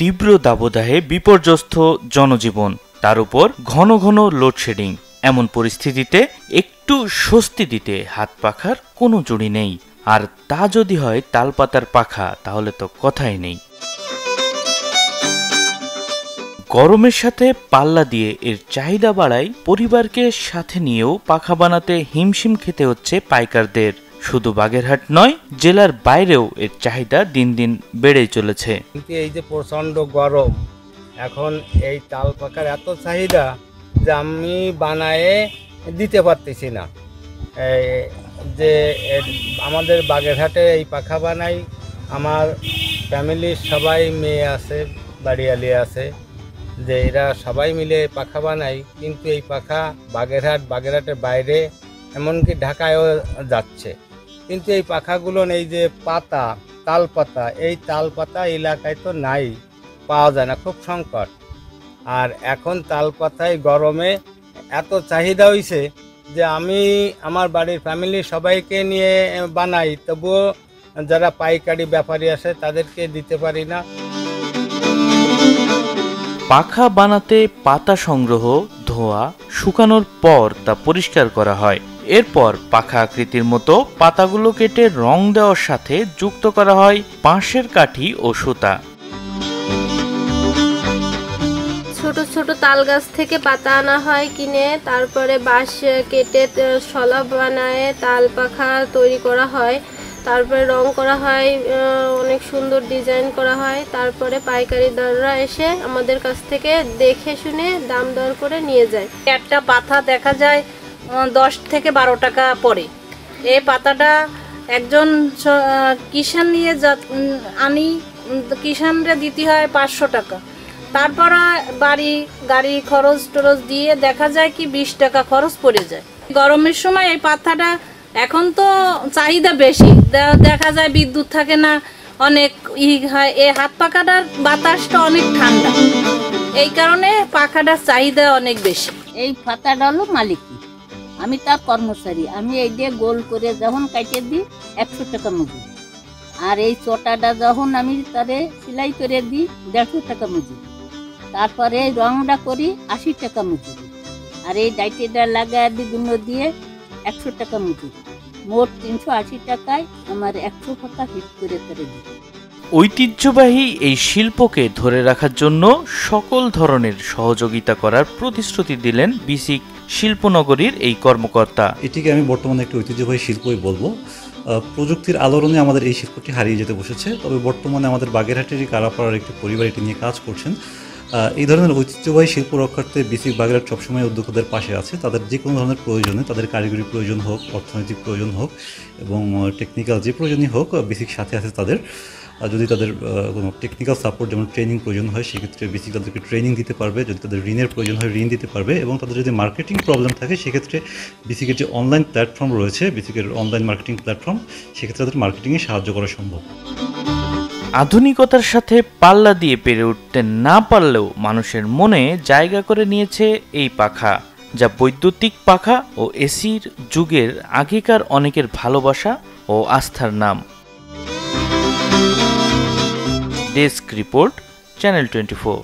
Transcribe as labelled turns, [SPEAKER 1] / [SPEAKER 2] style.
[SPEAKER 1] তীব্র দাবদাহে বিপর্যস্ত জনজীবন, তার উপর ঘন ঘন লোডশেডিং। এমন পরিস্থিতিতে একটু স্বস্তি দিতে হাত পাখার কোনো জুড়ি নেই, আর তা যদি হয় তালপাতার পাখা, তাহলে তো কথাই নেই। গরমের সাথে পাল্লা দিয়ে এর চাহিদা বাড়ায় পরিবারকে সাথে নিয়েও পাখা বানাতে হিমশিম খেতে হচ্ছে পাইকারদের। শুধু বাগেরহাট নয়, জেলার বাইরেও এর চাহিদা দিন দিন বেড়েই চলেছে।
[SPEAKER 2] কিন্তু এই যে প্রচণ্ড গরম, এখন এই তাল পাখার এত চাহিদা যে আমি বানায়ে দিতে পারতেছি না। যে আমাদের বাগেরহাটে এই পাখা বানাই, আমার ফ্যামিলির সবাই মেয়ে আছে, বাড়িয়ালি আছে, যে এরা সবাই মিলে পাখা বানাই। কিন্তু এই পাখা বাগেরহাটের বাইরে, এমনকি ঢাকায়ও যাচ্ছে। কিন্তু এই পাখাগুলো এই যে তালপাতা, এই তালপাতা এলাকায় তো নাই, পাওয়া যায় না, খুব সংকট। আর এখন তালপাতায় গরমে এত চাহিদা হয়েছে যে আমি আমার বাড়ির ফ্যামিলির সবাইকে নিয়ে বানাই, তবুও যারা পাইকারি ব্যাপারী আসে তাদেরকে দিতে পারি না।
[SPEAKER 1] পাখা বানাতে পাতা সংগ্রহ, ধোয়া, শুকানোর পর তা পরিষ্কার করা হয়। এরপর পাখা আকৃতির মতো পাতাগুলো কেটে রং দেওয়ার সাথে যুক্ত করা হয় বাঁশের কাঠি ও সুতা।
[SPEAKER 3] ছোট ছোট তাল গাছ থেকে পাতা আনা হয় কিনে, তারপরে বাঁশ কেটে শলা বানায় তাল পাখা তৈরি করা হয়। তারপরে রং করা হয়, অনেক সুন্দর ডিজাইন করা হয়। তারপরে পাইকারিদাররা এসে আমাদের কাছ থেকে দেখে শুনে দাম দর করে নিয়ে যায়।
[SPEAKER 4] একটা পাতা দেখা যায় 10 থেকে 12 টাকা পড়ে। এই পাতাটা একজন কিষান নিয়ে আনি, কিষানরা দিতে হয় 500 টাকা। তারপর গাড়ি খরচ টরচ দিয়ে দেখা যায় কি 20 টাকা খরচ পড়ে যায়। গরমের সময় এই পাতাটা এখন তো চাহিদা বেশি, দেখা যায় বিদ্যুৎ থাকে না, অনেক হয়। এই হাত পাখাটার বাতাসটা অনেক ঠান্ডা, এই কারণে পাখাটার চাহিদা অনেক বেশি।
[SPEAKER 5] এই পাতাটা হলো মালিকি, আমি তার কর্মচারী। আমি এই দিয়ে গোল করে যখন কাটিয়ে দিই 100 টাকা মজুরি, আর এই চটাটা যখন আমি তারে সেলাই করে দিই 150 টাকা মজুরি। তারপরে রংটা করি 80 টাকা মজুরি, আর এই ডাইটেটা লাগায় বিভিন্ন দিয়ে 100 টাকা মজুরি। মোট 380 টাকায় আমার 100 পাতা হিট করে করে দিই।
[SPEAKER 1] ঐতিহ্যবাহী এই শিল্পকে ধরে রাখার জন্য সকল ধরনের সহযোগিতা করার প্রতিশ্রুতি দিলেন বিসিক শিল্পনগরীর এই কর্মকর্তা।
[SPEAKER 6] এটিকে আমি বর্তমানে একটি ঐতিহ্যবাহী শিল্পই বলবো। প্রযুক্তির আলোড়নে আমাদের এই শিল্পটি হারিয়ে যেতে বসেছে, তবে বর্তমানে আমাদের বাগেরহাটেরই কারাপাড়ার একটি পরিবার এটি নিয়ে কাজ করছেন। এই ধরনের ঐতিহ্যবাহী শিল্প রক্ষার্থে বিসিক বাগেরহাট সবসময় উদ্যোক্তাদের পাশে আছে। তাদের যে কোনো ধরনের প্রয়োজনে, তাদের কারিগরি প্রয়োজন হোক, অর্থনৈতিক প্রয়োজন হোক এবং টেকনিক্যাল যে প্রয়োজনই হোক, বিসিক সাথে আছে তাদের। যদি তাদের কোনো টেকনিক্যাল সাপোর্ট যেমন ট্রেনিং প্রয়োজন হয়, সেক্ষেত্রে বিসিক তাদেরকে ট্রেনিং দিতে পারবে। যদি তাদের ঋণের প্রয়োজন হয়, ঋণ দিতে পারবে। এবং তাদের যদি মার্কেটিং প্রবলেম থাকে, সেক্ষেত্রে বিসিকের যে অনলাইন প্ল্যাটফর্ম রয়েছে, বিসিকের অনলাইন মার্কেটিং প্ল্যাটফর্ম, সেক্ষেত্রে তাদের মার্কেটিংয়ে সাহায্য করা সম্ভব।
[SPEAKER 1] আধুনিকতার সাথে পাল্লা দিয়ে পেরে উঠতে না পারলেও মানুষের মনে জায়গা করে নিয়েছে এই পাখা, যা বৈদ্যুতিক পাখা ও এসির যুগের আগেকার অনেকের ভালোবাসা ও আস্থার নাম। Desk report, channel 24।